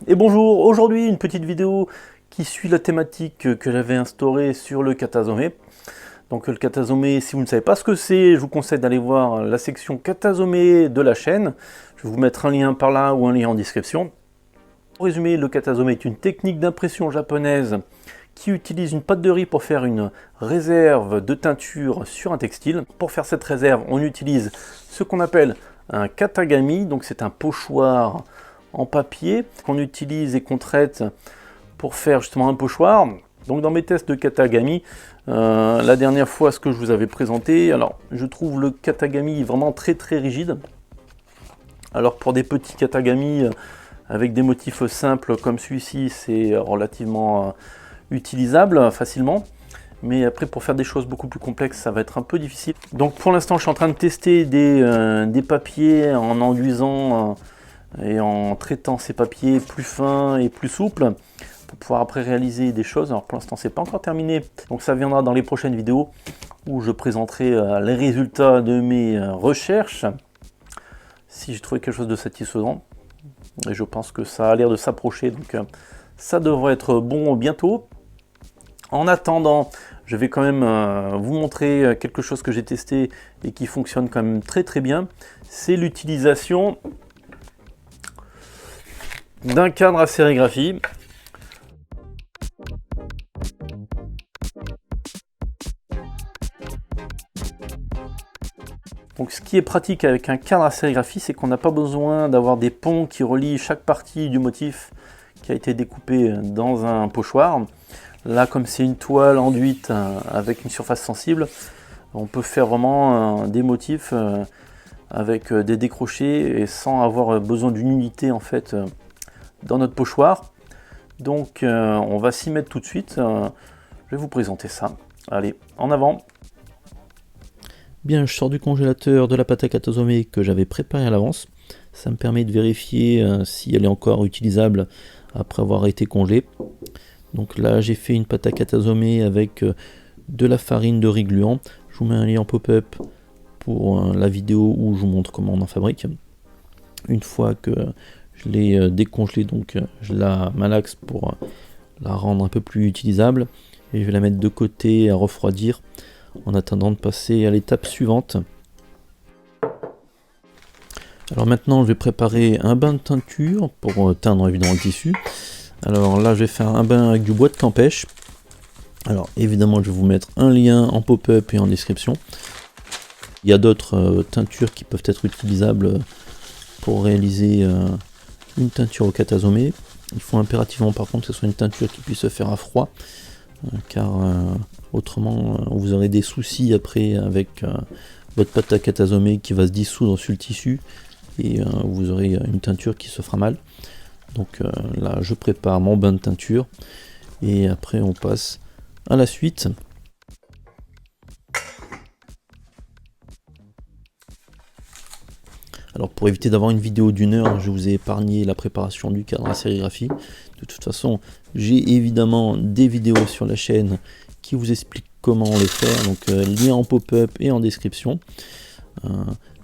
Et bonjour, aujourd'hui une petite vidéo qui suit la thématique que j'avais instaurée sur le Katasome. Donc le Katasome, si vous ne savez pas ce que c'est, je vous conseille d'aller voir la section Katasome de la chaîne. Je vais vous mettre un lien par là ou un lien en description. Pour résumer, le Katasome est une technique d'impression japonaise qui utilise une pâte de riz pour faire une réserve de teinture sur un textile. Pour faire cette réserve, on utilise ce qu'on appelle un katagami, donc c'est un pochoir en papier qu'on utilise et qu'on traite pour faire justement un pochoir. Donc dans mes tests de katagami, la dernière fois ce que je vous avais présenté, alors je trouve le katagami vraiment très rigide. Alors pour des petits katagami avec des motifs simples comme celui-ci, c'est relativement utilisable facilement. Mais après, pour faire des choses beaucoup plus complexes, ça va être un peu difficile. Donc pour l'instant, je suis en train de tester des papiers en enduisant et en traitant ces papiers plus fins et plus souples pour pouvoir après réaliser des choses. Alors pour l'instant, c'est pas encore terminé. Donc ça viendra dans les prochaines vidéos où je présenterai les résultats de mes recherches. Si j'ai trouvé quelque chose de satisfaisant. Et je pense que ça a l'air de s'approcher. Donc ça devrait être bon bientôt. En attendant, je vais quand même vous montrer quelque chose que j'ai testé et qui fonctionne quand même très bien. C'est l'utilisation d'un cadre à sérigraphie. Donc ce qui est pratique avec un cadre à sérigraphie, c'est qu'on n'a pas besoin d'avoir des ponts qui relient chaque partie du motif qui a été découpé dans un pochoir. Là, comme c'est une toile enduite avec une surface sensible, on peut faire vraiment des motifs avec des décrochés et sans avoir besoin d'une unité en fait dans notre pochoir. Donc on va s'y mettre tout de suite. Je vais vous présenter ça. Allez, en avant. Bien, je sors du congélateur de la pâte à Katasome que j'avais préparée à l'avance. Ça me permet de vérifier si elle est encore utilisable après avoir été congelée. Donc là, j'ai fait une pâte à Katasome avec de la farine de riz gluant. Je vous mets un lien en pop-up pour la vidéo où je vous montre comment on en fabrique. Une fois que je l'ai décongelée, donc je la malaxe pour la rendre un peu plus utilisable. Et je vais la mettre de côté à refroidir en attendant de passer à l'étape suivante. Alors maintenant, je vais préparer un bain de teinture pour teindre évidemment le tissu. Alors là, je vais faire un bain avec du bois de campèche. Alors évidemment, je vais vous mettre un lien en pop-up et en description. Il y a d'autres teintures qui peuvent être utilisables pour réaliser une teinture au Katasome. Il faut impérativement par contre que ce soit une teinture qui puisse se faire à froid, car autrement vous aurez des soucis après avec votre pâte à Katasome qui va se dissoudre sur le tissu et vous aurez une teinture qui se fera mal. Donc là, je prépare mon bain de teinture et après on passe à la suite. Alors pour éviter d'avoir une vidéo d'1 heure, je vous ai épargné la préparation du cadre à sérigraphie. De toute façon, j'ai évidemment des vidéos sur la chaîne qui vous expliquent comment le faire. Donc lien en pop-up et en description.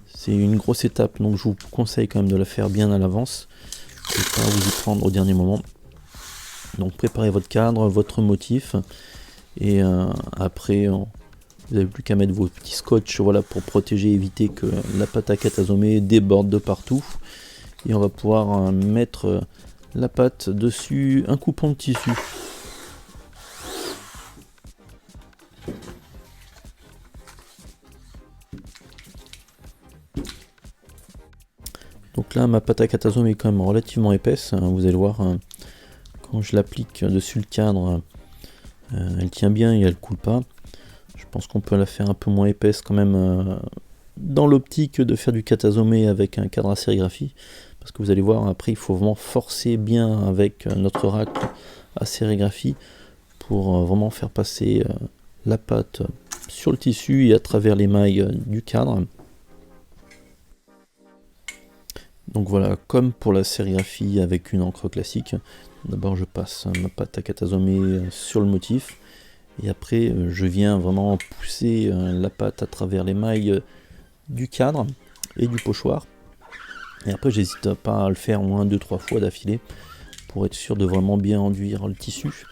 C'est une grosse étape, donc je vous conseille quand même de la faire bien à l'avance. Et pas vous y prendre au dernier moment. Donc préparez votre cadre, votre motif. Et après, vous n'avez plus qu'à mettre vos petits scotch, voilà, pour protéger, éviter que la pâte à Katasome déborde de partout. Et on va pouvoir mettre la pâte dessus un coupon de tissu. Donc là, ma pâte à Katasome est quand même relativement épaisse. Vous allez voir, quand je l'applique dessus le cadre, elle tient bien et elle coule pas. Je pense qu'on peut la faire un peu moins épaisse quand même dans l'optique de faire du Katasome avec un cadre à sérigraphie. Parce que vous allez voir, après il faut vraiment forcer bien avec notre racle à sérigraphie pour vraiment faire passer la pâte sur le tissu et à travers les mailles du cadre. Donc voilà, comme pour la sérigraphie avec une encre classique, d'abord je passe ma pâte à Katasome sur le motif. Et après, je viens vraiment pousser la pâte à travers les mailles du cadre et du pochoir. Et après, j'hésite pas à le faire au moins 2-3 fois d'affilée, pour être sûr de vraiment bien enduire le tissu.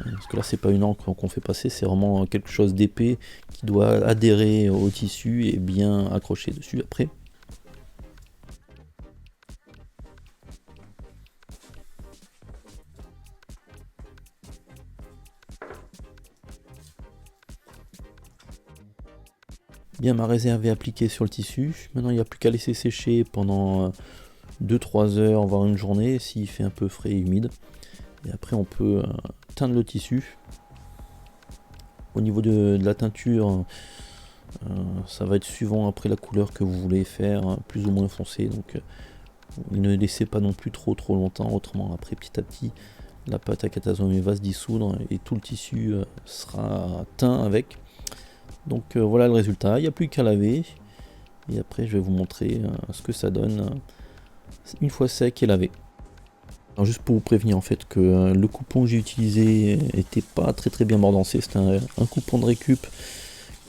Parce que là, c'est pas une encre qu'on fait passer, c'est vraiment quelque chose d'épais qui doit adhérer au tissu et bien accrocher dessus après. Bien, ma réserve est appliquée sur le tissu. Maintenant, il n'y a plus qu'à laisser sécher pendant 2-3 heures, voire une journée, s'il fait un peu frais et humide. Et après, on peut teindre le tissu. Au niveau de la teinture, ça va être suivant après la couleur que vous voulez faire, plus ou moins foncé. Donc, ne laissez pas non plus trop longtemps, autrement après, petit à petit, la pâte à katazome va se dissoudre et tout le tissu sera teint avec. Donc voilà le résultat, il n'y a plus qu'à laver et après je vais vous montrer ce que ça donne une fois sec et lavé. Alors juste pour vous prévenir en fait que le coupon que j'ai utilisé était pas très bien bordancé, c'est un coupon de récup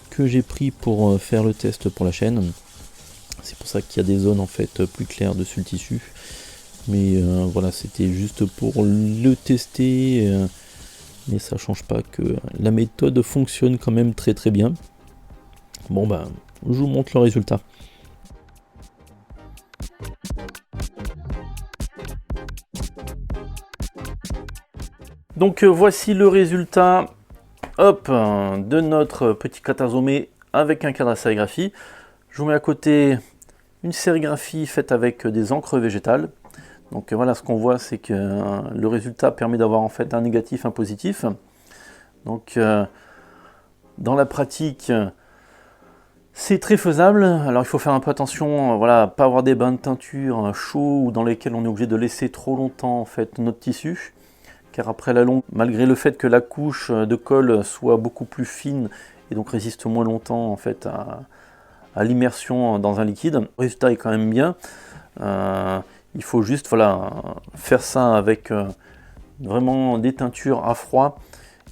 que j'ai pris pour faire le test pour la chaîne. C'est pour ça qu'il y a des zones en fait plus claires dessus le tissu, mais voilà, c'était juste pour le tester. Mais ça change pas que la méthode fonctionne quand même très bien. Bon ben, je vous montre le résultat. Donc voici le résultat, hop, de notre petit katazome avec un cadre à sérigraphie. Je vous mets à côté une sérigraphie faite avec des encres végétales. Donc voilà, ce qu'on voit, c'est que le résultat permet d'avoir en fait un négatif, un positif. Donc dans la pratique, c'est très faisable. Alors il faut faire un peu attention, voilà, pas avoir des bains de teinture chauds ou dans lesquels on est obligé de laisser trop longtemps en fait notre tissu. Car après la longue, malgré le fait que la couche de colle soit beaucoup plus fine et donc résiste moins longtemps en fait à l'immersion dans un liquide, le résultat est quand même bien. Il faut juste voilà, faire ça avec vraiment des teintures à froid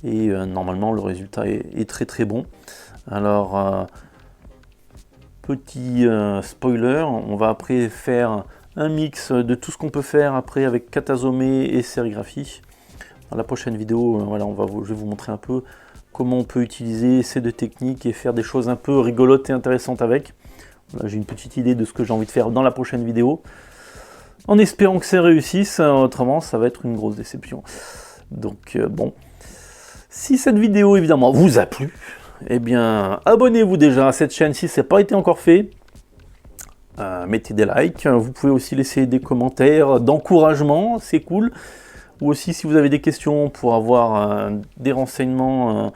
et normalement le résultat est très bon. Alors petit spoiler, on va après faire un mix de tout ce qu'on peut faire après avec katazome et sérigraphie. Dans la prochaine vidéo, voilà, je vais vous montrer un peu comment on peut utiliser ces deux techniques et faire des choses un peu rigolotes et intéressantes avec. Voilà, j'ai une petite idée de ce que j'ai envie de faire dans la prochaine vidéo, en espérant que ça réussisse, autrement ça va être une grosse déception. Donc bon, si cette vidéo évidemment vous a plu, eh bien abonnez-vous déjà à cette chaîne si ce n'est pas été encore fait. Mettez des likes, vous pouvez aussi laisser des commentaires d'encouragement, c'est cool. Ou aussi si vous avez des questions pour avoir des renseignements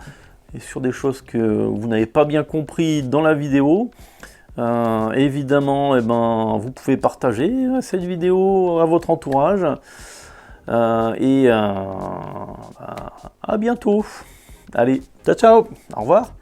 sur des choses que vous n'avez pas bien compris dans la vidéo. Évidemment, eh ben, vous pouvez partager cette vidéo à votre entourage. Et à bientôt. Allez, ciao ciao, au revoir.